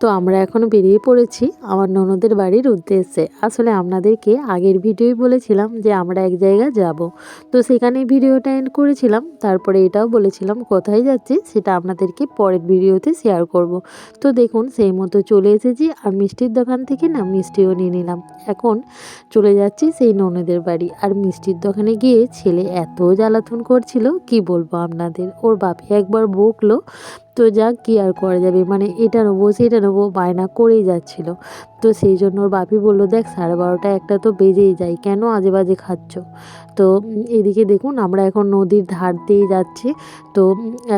তো আমরা এখন বেরিয়ে পড়েছি আমার ননদের বাড়ির উদ্দেশ্যে। আসলে আপনাদেরকে আগের ভিডিওই বলেছিলাম যে আমরা এক জায়গায় যাব, তো সেখানে ভিডিওটা এন্ড করেছিলাম। তারপরে এটাও বলেছিলাম কোথায় যাচ্ছি সেটা আপনাদেরকে পরের ভিডিওতে শেয়ার করব। তো দেখুন সেই মতো চলে এসেছি, আর মিষ্টির দোকান থেকে না মিষ্টিও নিয়ে নিলাম। এখন চলে যাচ্ছি সেই ননদের বাড়ি। আর মিষ্টির দোকানে গিয়ে ছেলে এত জ্বালাতন করছিল কি বলবো আপনাদের, ওর বাপি একবার বকলো, তো যাক কি আর করা যাবে, মানে এটা নেবো সেটা নেবো বায়না করেই যাচ্ছিল। তো সেই জন্য ওর বাপি বললো, দেখ 12:30 একটা তো বেজেই যায়, কেন আজে বাজে খাচ্ছ। তো এদিকে দেখুন আমরা এখন নদীর ধার দিয়ে যাচ্ছি। তো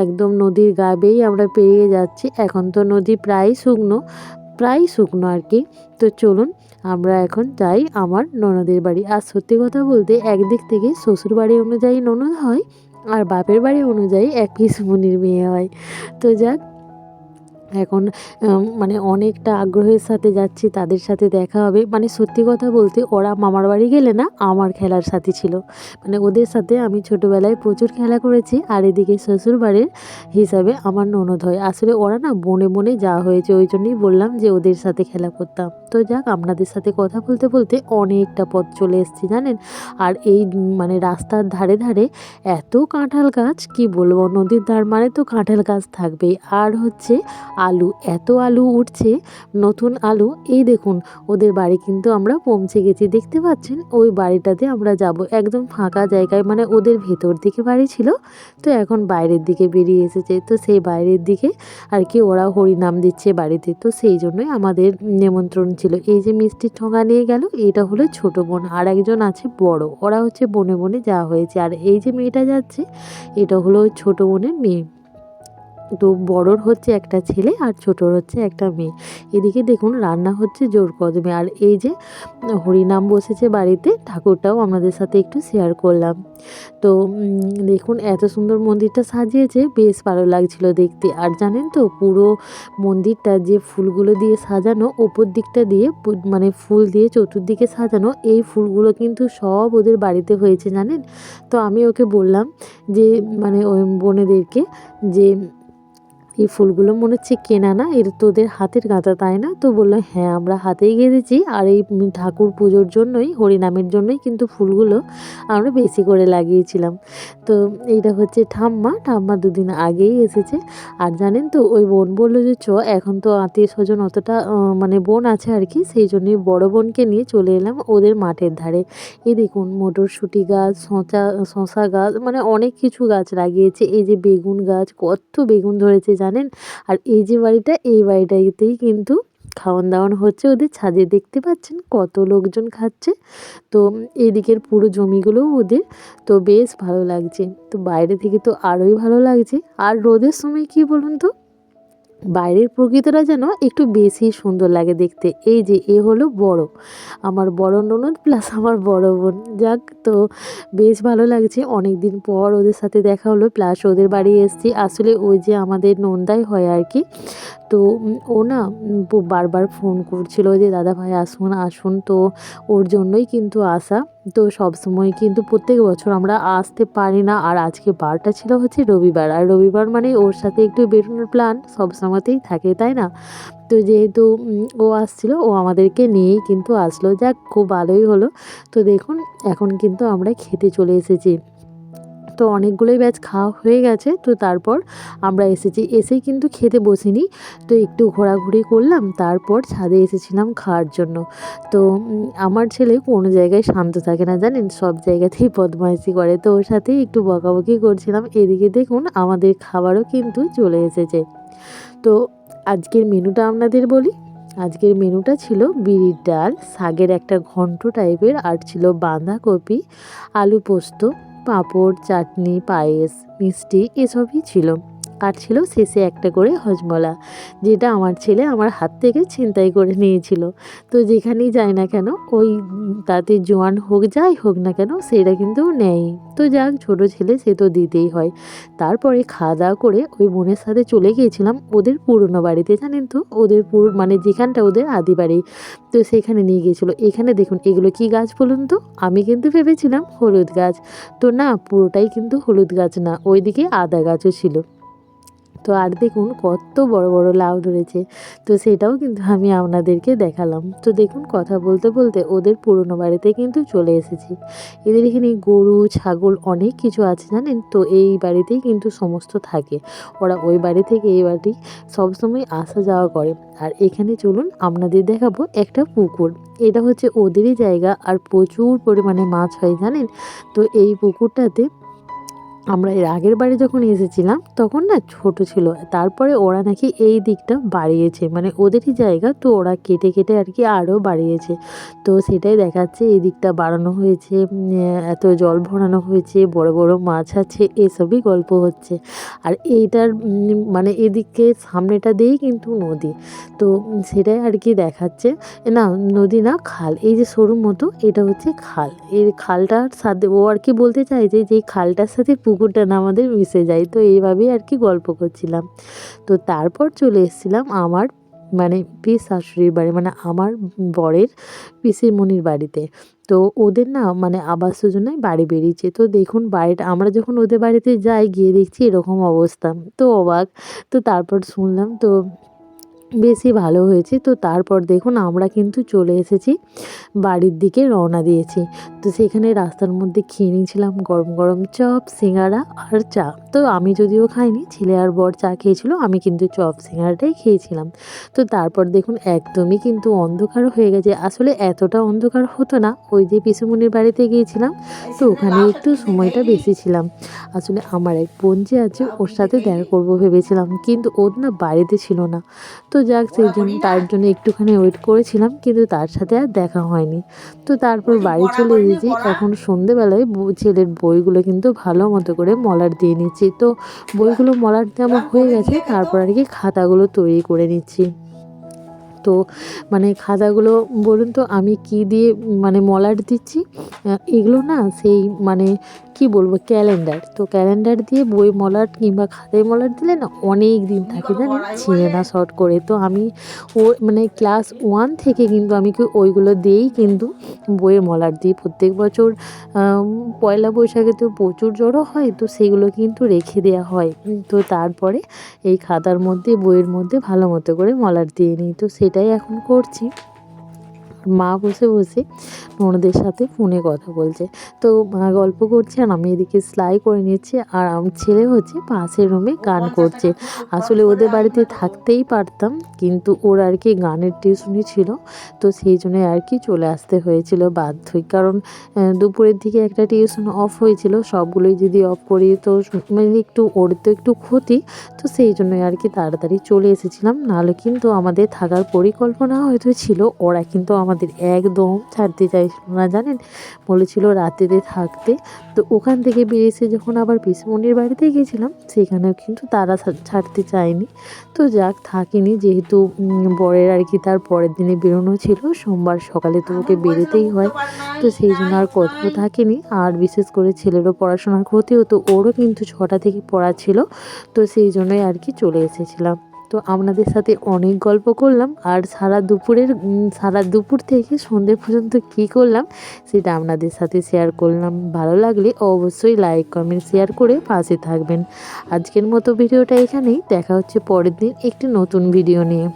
একদম নদীর গা বেয়েই আমরা পেরিয়ে যাচ্ছি। এখন তো নদী প্রায় শুকনো আর কি। তো চলুন আমরা এখন যাই আমার ননদের বাড়ি। আর সত্যি কথা বলতে একদিক থেকে শ্বশুর বাড়ি অনুযায়ী ননদ হয়, আর বাপের বাড়ি অনুযায়ী এক পিসমুনির মেয়ে হয়। তো যাক, এখন মানে অনেকটা আগ্রহের সাথে যাচ্ছি, তাদের সাথে দেখা হবে। মানে সত্যি কথা বলতে ওরা মামার বাড়ি গেলে না আমার খেলার সাথী ছিল, মানে ওদের সাথে আমি ছোটোবেলায় প্রচুর খেলা করেছি। আর এদিকে শ্বশুর বাড়ির হিসাবে আমার ননদ হয়। আসলে ওরা না বনে বনে যাওয়া হয়েছে, ওই জন্যই বললাম যে ওদের সাথে খেলা করতাম। তো যাক, আপনাদের সাথে কথা বলতে বলতে অনেকটা পথ চলে এসেছি জানেন। আর এই মানে রাস্তার ধারে ধারে এত কাঁঠাল গাছ কি বলবো, নদীর ধার মানে তো কাঁঠাল গাছ থাকবেই। আর হচ্ছে আলু, এত আলু উঠছে, নতুন আলু। এই দেখুন ওদের বাড়ি কিন্তু আমরা পৌঁছে গেছি, দেখতে পাচ্ছেন ওই বাড়িটাতে আমরা যাব। একদম ফাঁকা জায়গায়, মানে ওদের ভেতর দিকে বাড়ি ছিল, তো এখন বাইরের দিকে বেরিয়ে এসেছে। তো সেই বাইরের দিকে আর কি ওরা হরিনাম দিচ্ছে বাড়িতে, তো সেই জন্যই আমাদের নিমন্ত্রণ ছিল। এই যে মিষ্টির ঠোঙা নিয়ে গেল, এটা হলো ছোট বোন, আর একজন আছে বড়, ওরা হচ্ছে বনে বনে যাওয়া হয়েছে। আর এই যে মেয়েটা যাচ্ছে, এটা হলো ওই ছোট বোনের মেয়ে। তো বড়র হচ্ছে একটা ছেলে আর ছোটর হচ্ছে একটা মেয়ে। এদিকে দেখুন রান্না হচ্ছে জোর কদমে। আর এই যে হরিনাম বসেছে বাড়িতে, ঠাকুরটাও আমাদের সাথে একটু শেয়ার করলাম। তো দেখুন এত সুন্দর মন্দিরটা সাজিয়েছে, বেশ ভালো লাগছিল দেখতে। আর জানেন তো পুরো মন্দিরটা যে ফুলগুলো দিয়ে সাজানো, ওপর দিকটা দিয়ে মানে ফুল দিয়ে চতুর্দিকে সাজানো, এই ফুলগুলো কিন্তু সব ওদের বাড়িতে হয়েছে জানেন। তো আমি ওকে বললাম যে মানে ওই বোনেদেরকে যে এই ফুলগুলো মনে হচ্ছে কেনা না, এর তোদের হাতের গাঁথা তাই না? তো বললো হ্যাঁ আমরা হাতেই গেঁথেছি, আর এই ঠাকুর পুজোর জন্যই, হরিনামের জন্যই কিন্তু ফুলগুলো আমরা বেশি করে লাগিয়েছিলাম। তো এইটা হচ্ছে ঠাম্মা দুদিন আগেই এসেছে। আর জানেন তো ওই বোন বললো যে এখন তো আত্মীয় স্বজন অতটা মানে বোন আছে আর কি, সেই জন্যই বড় বোনকে নিয়ে চলে এলাম ওদের মাঠের ধারে। এই দেখুন মটরশুঁটি গাছ, শশা গাছ, মানে অনেক কিছু গাছ লাগিয়েছে। এই যে বেগুন গাছ, কত বেগুন ধরেছে জানেন। আর এই যে বাড়িটা, এই বাড়িটাতেই কিন্তু খাওয়ান দাওয়ান হচ্ছে ওদের ছাদে, দেখতে পাচ্ছেন কত লোকজন খাচ্ছে। তো এদিকের পুরো জমিগুলোও ওদের, তো বেশ ভালো লাগছে। তো বাইরে থেকে তো আরোই ভালো লাগছে। আর রোদের সময় কি বলুন তো, বাইরের প্রকৃতিটা যেন একটু বেশি সুন্দর লাগে দেখতে। এই যে এ হলো বড়, আমার বড় ননদ প্লাস আমার বড় বোন। যাক, তো বেশ ভালো লাগছে, অনেক দিন পর ওদের সাথে দেখা হলো, প্লাস ওদের বাড়ি এসেছি। আসলে ওই যে আমাদের নন্দাই হয় আর কি। তো ও না বারবার ফোন করছিল যে দাদা ভাই আসুন আসুন, তো ওর জন্যই কিন্তু আসা। তো সবসময় কিন্তু প্রত্যেক বছর আমরা আসতে পারি না। আর আজকে বারটা ছিল হচ্ছে রবিবার, আর রবিবার মানে ওর সাথে একটু বেরোনোর প্ল্যান সবসময়তেই থাকে তাই না। তো যেহেতু ও আসছিল, ও আমাদেরকে নিয়েই কিন্তু আসলো। যাক, খুব ভালোই হলো। তো দেখুন এখন কিন্তু আমরা খেতে চলে এসেছি। তো অনেকগুলোই ব্যাচ খাওয়া হয়ে গেছে। তো তারপর আমরা এসেছি, এসেই কিন্তু খেতে বসিনি, তো একটু ঘোরাঘুরি করলাম, তারপর ছাদে এসেছিলাম খাওয়ার জন্য। তো আমার ছেলে কোনো জায়গায় শান্ত থাকে না জানেন, সব জায়গাতেই বদমাইশি করে, তো ওর সাথেই একটু বকাবকি করছিলাম। এদিকে দেখুন আমাদের খাবারও কিন্তু চলে এসেছে। তো আজকের মেনুটা আপনাদের বলি। আজকের মেনুটা ছিল বিউলির ডাল, শাকের একটা ঘন্ট টাইপের, আর ছিল বাঁধাকপি, আলু পোস্ত, পাঁপড়, চাটনি, পায়েস, মিষ্টি এসবই ছিল। আর ছিল শেষে একটা করে হজমলা, যেটা আমার ছেলে আমার হাত থেকে ছিনতাই করে নিয়েছিল। তো যেখানেই যায় না কেন, ওই তাতে জোয়ান হোক যাই হোক না কেন, সেটা কিন্তু নেয়। তো যাক, ছোট ছেলে সে তো দিতেই হয়। তারপরে খাওয়া দাওয়া করে ওই বোনের সাথে চলে গিয়েছিলাম ওদের পুরনো বাড়িতে, জানেন তো ওদের মানে যেখানটা ওদের আদি বাড়ি, তো সেখানে নিয়ে গিয়েছিলো। এখানে দেখুন এগুলো কি গাছ বলুন তো, আমি কিন্তু ভেবেছিলাম হলুদ গাছ, তো না পুরোটাই কিন্তু হলুদ গাছ না, ওইদিকে আদা গাছও ছিল। তো আর দেখুন কত বড় বড় লাউ ধরেছে, তো সেটাও কিন্তু আমি আপনাদেরকে দেখালাম। তো দেখুন কথা বলতে বলতে ওদের পুরনো বাড়িতে কিন্তু চলে এসেছি। এদের এখানে গরু ছাগল অনেক কিছু আছে জানেন, তো এই বাড়িতেই কিন্তু সমস্ত থাকে। ওরা ওই বাড়ি থেকে এই বাড়ি সবসময় আসা যাওয়া করে। আর এখানে চলুন আপনাদের দেখাবো একটা পুকুর। এটা হচ্ছে ওদেরই জায়গা আর প্রচুর পরিমাণে মাছ হয় জানেন। তো এই পুকুরটাতে আমরা এর আগের বারে যখন এসেছিলাম তখন না ছোট ছিল, তারপরে ওরা নাকি এই দিকটা বাড়িয়েছে, মানে ওদেরই জায়গা, তো ওরা কেটে কেটে আর কি আরও বাড়িয়েছে। তো সেটাই দেখাচ্ছে, এই দিকটা বাড়ানো হয়েছে, এত জল ভরানো হয়েছে, বড় বড় মাছ আছে, এসবই গল্প হচ্ছে। আর এইটার মানে এদিকে সামনেটা দিয়েই কিন্তু নদী, তো সেটাই আর কি দেখাচ্ছে। না নদী না, খাল, এই যে সরু মতো এটা হচ্ছে খাল। এই খালটার সাথে ও আর কি বলতে চাইছে যে এই খালটার সাথে পুকুরটা না আমাদের মিশে যায়, তো এইভাবেই আর কি গল্প করছিলাম। তো তারপর চলে এসেছিলাম আমার মানে পিস শাশুড়ির বাড়ি, মানে আমার বরের পিসিমণির বাড়িতে। তো ওদের না মানে আবাস যোজনায় বাড়ি বেরিয়েছে। তো দেখুন বাড়িটা, আমরা যখন ওদের বাড়িতে যাই গিয়ে দেখছি এরকম অবস্থা, তো অবাক। তো তারপর শুনলাম তো বেশি ভালো হয়েছে। তো তারপর দেখুন আমরা কিন্তু চলে এসেছি বাড়ির দিকে, রওনা দিয়েছি। তো সেখানে রাস্তার মধ্যে খেয়ে নিয়েছিলাম গরম গরম চপ সিঙ্গারা আর চা। তো আমি যদিও খাইনি, ছেলে আর বর চা খেয়েছিল, আমি কিন্তু চপ সিঙ্গারাটাই খেয়েছিলাম। তো তারপর দেখুন একদমই কিন্তু অন্ধকার হয়ে গেছে। আসলে এতটা অন্ধকার হতো না, ওই যে পিসুমনির বাড়িতে গিয়েছিলাম তো ওখানে একটু সময়টা বেশি ছিলাম। আসলে আমার এক বোন যে আছে ওর সাথে দেখা করবো ভেবেছিলাম, কিন্তু ওর না বাড়িতে ছিল না। তো যাক সেই জন্য তার জন্য একটুখানি ওয়েট করেছিলাম, কিন্তু তার সাথে আর দেখা হয়নি। তো তারপর বাড়ি চলে এসেছি। এখন সন্ধেবেলায় ছেলের বইগুলো কিন্তু ভালো মতো করে মলাট দিয়ে নিচ্ছি। তো বইগুলো মলাট দেওয়া হয়ে গেছে, তারপর আর কি খাতাগুলো তৈরি করে নিচ্ছি। তো মানে খাতাগুলো বলুন তো আমি কি দিয়ে মানে মলাট দিচ্ছি, এগুলো না সেই মানে কি বলবো ক্যালেন্ডার, তো ক্যালেন্ডার দিয়ে বই মলাট কিংবা খাতায় মলাট দিলে না অনেক দিন থাকে জানেন, ছিঁড়ে না শর্ট করে। তো আমি ও মানে ক্লাস 1 থেকে কিন্তু আমি ওইগুলো দিয়েই কিন্তু বইয়ে মলাট দিই। প্রত্যেক বছর পয়লা বৈশাখে তো প্রচুর জড়ো হয়, তো সেগুলো কিন্তু রেখে দেওয়া হয়। তো তারপরে এই খাতার মধ্যে বইয়ের মধ্যে ভালো মতো করে মলাট দিয়ে নিই। তো সেটাই এখন করছি। মা বসে বসে ননদের সাথে ফোনে কথা বলছে, তো মা গল্প করছে আর আমি এদিকে সেলাই করে নিচ্ছি, আর আমার ছেলে হচ্ছে পাশের রুমে গান করছে। আসলে ওদের বাড়িতে থাকতেই পারতাম, কিন্তু ওর আর কি গানের টিউশনি ছিল, তো সেই জন্যই আর কি চলে আসতে হয়েছিল বাধ্যই। কারণ দুপুরের দিকে একটা টিউশন অফ হয়েছিল, সবগুলোই যদি অফ করি তো মানে একটু ওর তো একটু ক্ষতি, তো সেই জন্যই আর কি তাড়াতাড়ি চলে এসেছিলাম। নাহলে কিন্তু আমাদের থাকার পরিকল্পনা হয়তো ছিল, ওরা কিন্তু আমাদের একদম ছাড়তে চাইছিল না জানেন, বলেছিল রাতেতে থাকতে। তো ওখান থেকে বেরিয়েছে যখন আবার পিসিমণির বাড়িতে গেছিলাম, সেখানেও কিন্তু তারা ছাড়তে চায়নি। তো যাক থাকিনি, যেহেতু বরের আর কি তার পরের দিনে বেরোনো ছিল, সোমবার সকালে তো ওকে বেরোতেই হয়, তো সেই জন্য আর কোথাও থাকিনি। আর বিশেষ করে ছেলেরও পড়াশোনার ক্ষতি হতো, ওরও কিন্তু 6টা থেকে পড়া ছিল, তো সেই জন্যই আর কি চলে এসেছিলাম। তো আপনাদের সাথে অনেক গল্প করলাম, আর সারা দুপুর থেকে সন্ধে পর্যন্ত কী করলাম সেটা আপনাদের সাথে শেয়ার করলাম। ভালো লাগলে অবশ্যই লাইক কমেন্ট শেয়ার করে পাশে থাকবেন। আজকের মতো ভিডিওটা এখানেই, দেখা হচ্ছে পরের দিন একটি নতুন ভিডিও নিয়ে।